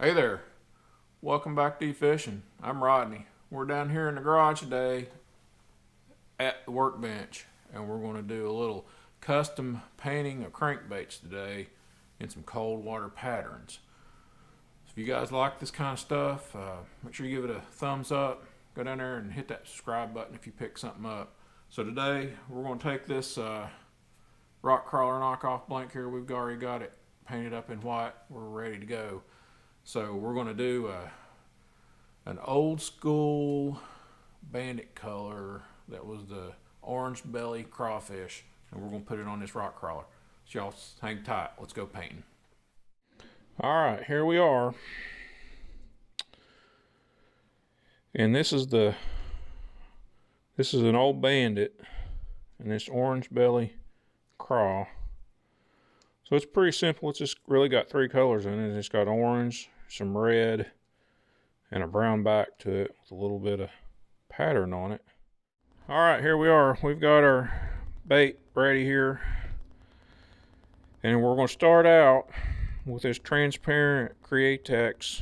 Hey there, welcome back to eFishin. I'm Rodney. We're down here in the garage today at the workbench, and we're going to do a little custom painting of crankbaits today in some cold water patterns. So if you guys like this kind of stuff, make sure you give it a thumbs up. Go down there and hit that subscribe button if you pick something up. So today we're going to take this rock crawler knockoff blank here. We've already got it painted up in white. We're ready to go. So we're going to do an old school bandit color that was the orange belly crawfish, and we're going to put it on this rock crawler. So y'all hang tight. Let's go painting. All right, here we are. And this is an old bandit, and this orange belly craw. So it's pretty simple. It's just really got three colors in it. It's got orange, some red, and a brown back to it with a little bit of pattern on it. All right, here we are. We've got our bait ready here, and we're going to start out with this transparent Createx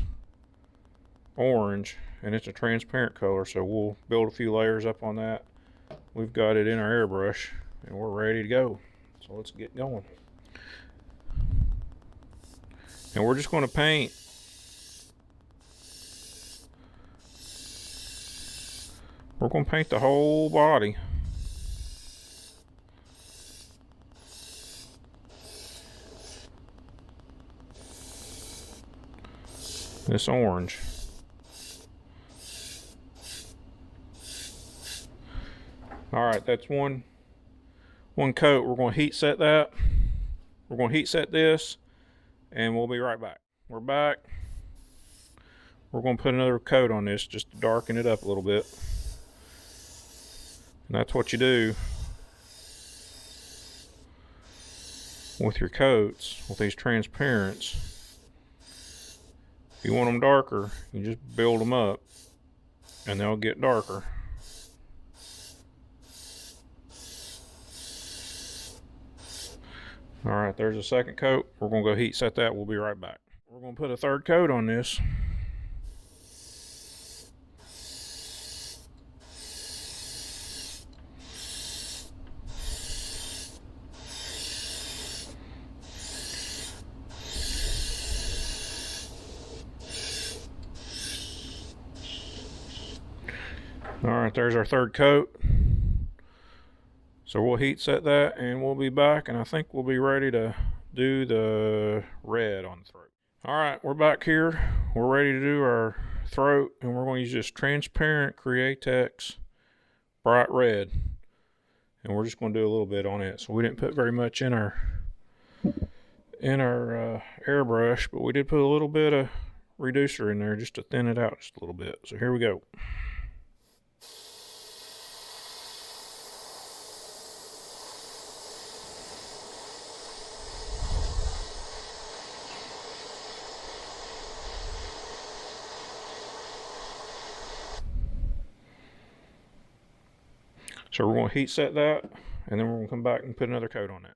orange, and it's a transparent color, so we'll build a few layers up on that. We've got it in our airbrush, and we're ready to go. So let's get going. And we're just going to paint the whole body. This orange. All right, that's one coat. We're going to heat set that. We're going to heat set this, and we'll be right back. We're back. We're going to put another coat on this just to darken it up a little bit. And that's what you do with your coats, with these transparents. If you want them darker, you just build them up and they'll get darker. All right, there's a second coat. We're going to go heat set that. We'll be right back. We're going to put a third coat on this. All right, there's our third coat. So we'll heat set that and we'll be back, and I think we'll be ready to do the red on the throat. All right, we're back here. We're ready to do our throat, and we're going to use this transparent Createx bright red. And we're just going to do a little bit on it. So we didn't put very much in our airbrush, but we did put a little bit of reducer in there just to thin it out just a little bit. So here we go. So we're going to heat set that, and then we're going to come back and put another coat on that.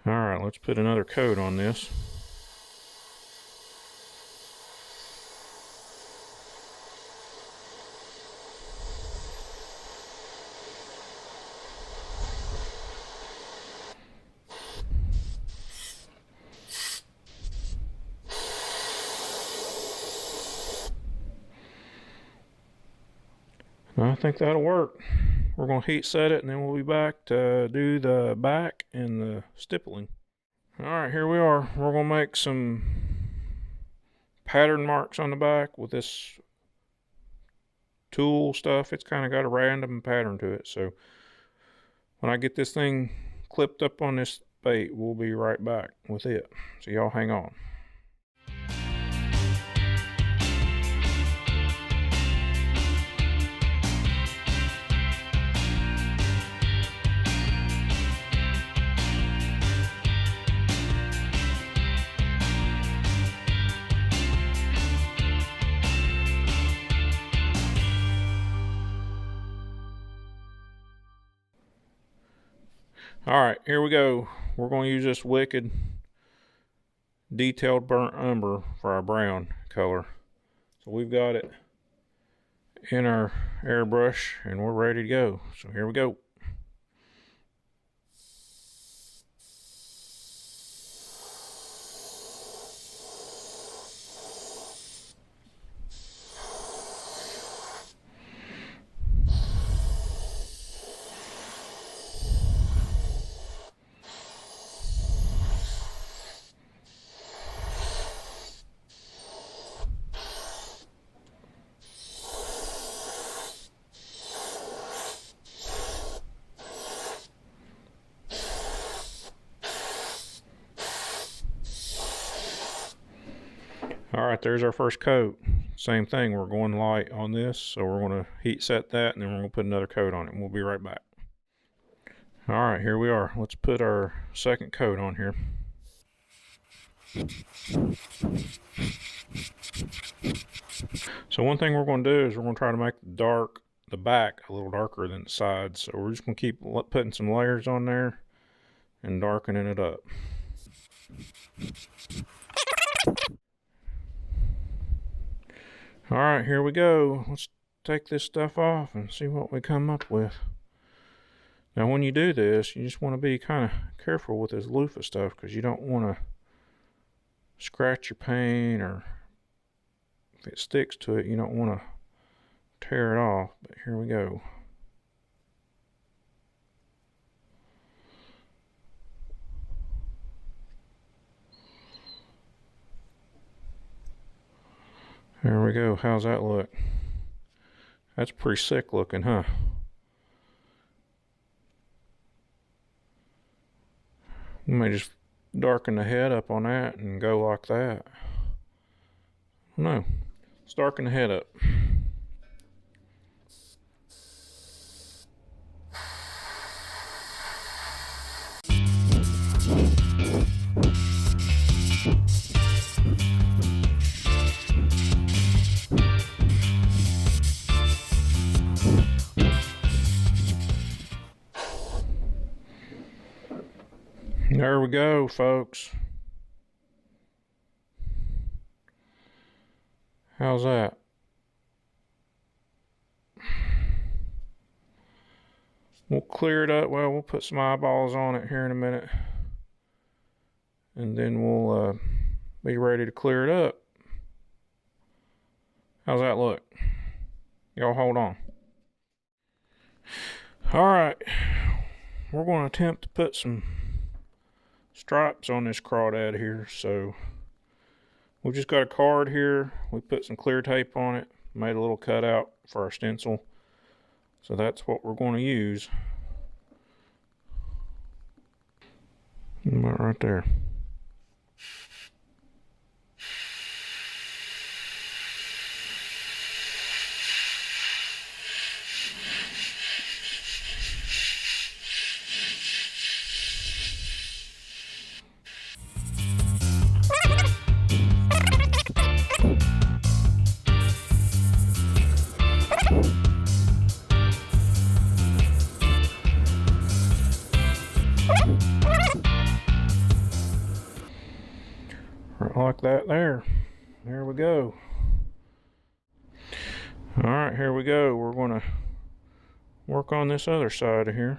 All right, let's put another coat on this. I think that'll work. We're going to heat set it, and then we'll be back to do the back and the stippling. All right, here we are. We're going to make some pattern marks on the back with this tool stuff. It's kind of got a random pattern to it. So when I get this thing clipped up on this bait, we'll be right back with it. So y'all hang on. All right, here we go. We're going to use this Wicked detailed burnt umber for our brown color. So we've got it in our airbrush and we're ready to go. So here we go. All right, there's our first coat. Same thing, we're going light on this, so we're going to heat set that and then we're going to put another coat on it and we'll be right back. All right, here we are. Let's put our second coat on here. So one thing we're going to do is we're going to try to make the back a little darker than the sides. So we're just going to keep putting some layers on there and darkening it up. All right, here we go. Let's take this stuff off and see what we come up with. Now when you do this, you just want to be kind of careful with this loofah stuff because you don't want to scratch your paint, or if it sticks to it, you don't want to tear it off. But here we go. There we go. How's that look? That's pretty sick looking, huh? You may just darken the head up on that and go like that. No, let's darken the head up. There we go, folks. How's that? We'll clear it up. Well, we'll put some eyeballs on it here in a minute. And then we'll be ready to clear it up. How's that look? Y'all hold on. All right. We're going to attempt to put some stripes on this crawdad here. So we just got a card here. We put some clear tape on it, made a little cutout for our stencil. So that's what we're going to use. Right there. Right like that there. There we go. All right, here we go. We're going to work on this other side of here.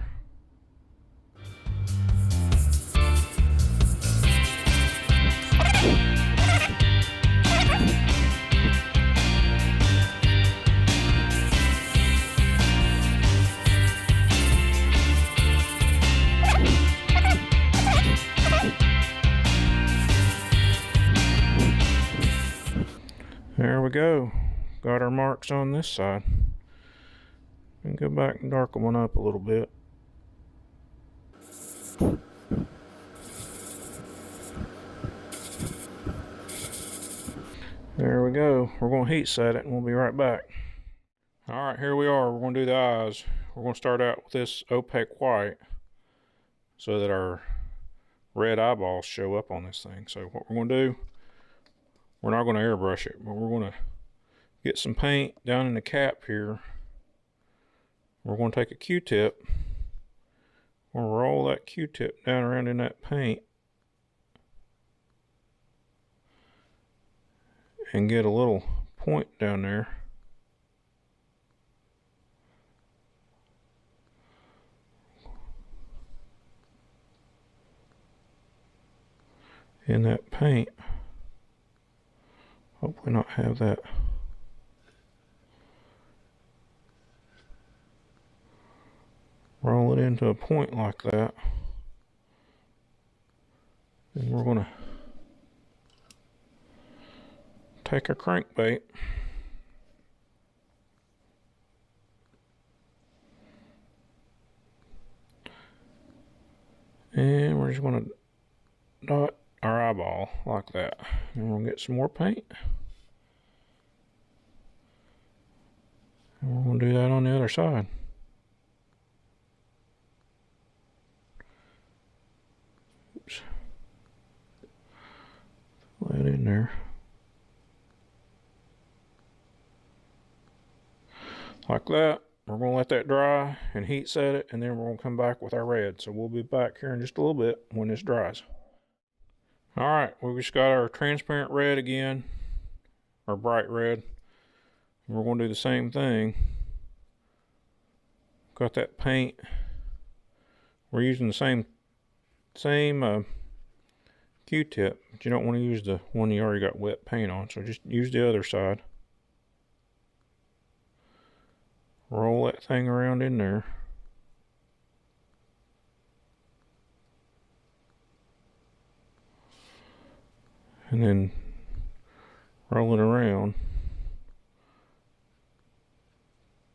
There we go. Got our marks on this side. And go back and darken one up a little bit. There we go. We're going to heat set it and we'll be right back. Alright, here we are. We're going to do the eyes. We're going to start out with this opaque white so that our red eyeballs show up on this thing. So what we're going to do, we're not going to airbrush it, but we're going to get some paint down in the cap here. We're going to take a Q-tip. We'll roll that Q-tip down around in that paint. and get a little point down there. In that paint. Hopefully not have that. Roll it into a point like that. And we're going to take a crankbait. And we're just going to dot our eyeball like that. And we're going to get some more paint. And we're going to do that on the other side. Oops. Throw that in there. Like that. We're going to let that dry and heat set it, and then we're going to come back with our red. So we'll be back here in just a little bit when this dries. Alright, we just got our transparent red again, or bright red. We're going to do the same thing. Got that paint. We're using the same Q-tip, but you don't want to use the one you already got wet paint on, so just use the other side. Roll that thing around in there. And then roll it around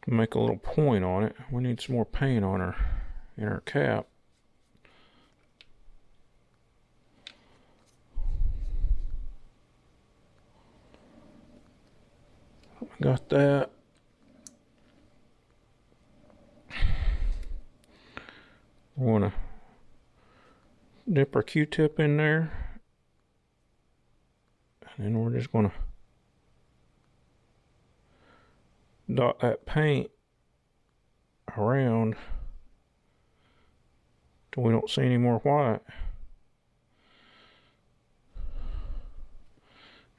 to make a little point on it. We need some more paint on in our cap. Got that. We're going to dip our Q-tip in there. And then we're just going to dot that paint around till we don't see any more white.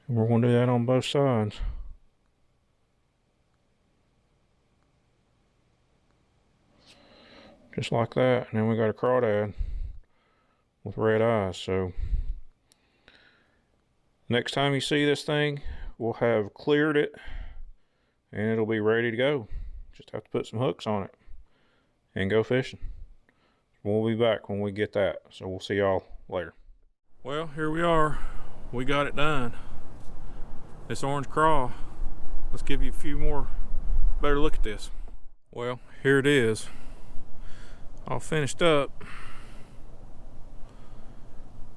And we're going to do that on both sides. Just like that. And then we got a crawdad with red eyes. So next time you see this thing, we'll have cleared it and it'll be ready to go. Just have to put some hooks on it and go fishing. We'll be back when we get that. So we'll see y'all later. Well, here we are. We got it done. This orange craw. Let's give you a few more better look at this. Well, here it is. All finished up.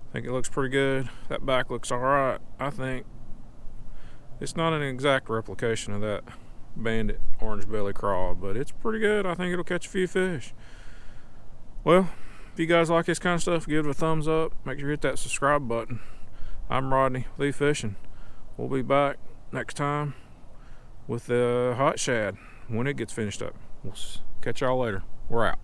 I think it looks pretty good. That back looks alright, I think. It's not an exact replication of that bandit orange belly craw, but it's pretty good. I think it'll catch a few fish. Well, if you guys like this kind of stuff, give it a thumbs up. Make sure you hit that subscribe button. I'm Rodney with eFishin. We'll be back next time with the hot shad when it gets finished up. We'll catch y'all later. We're out.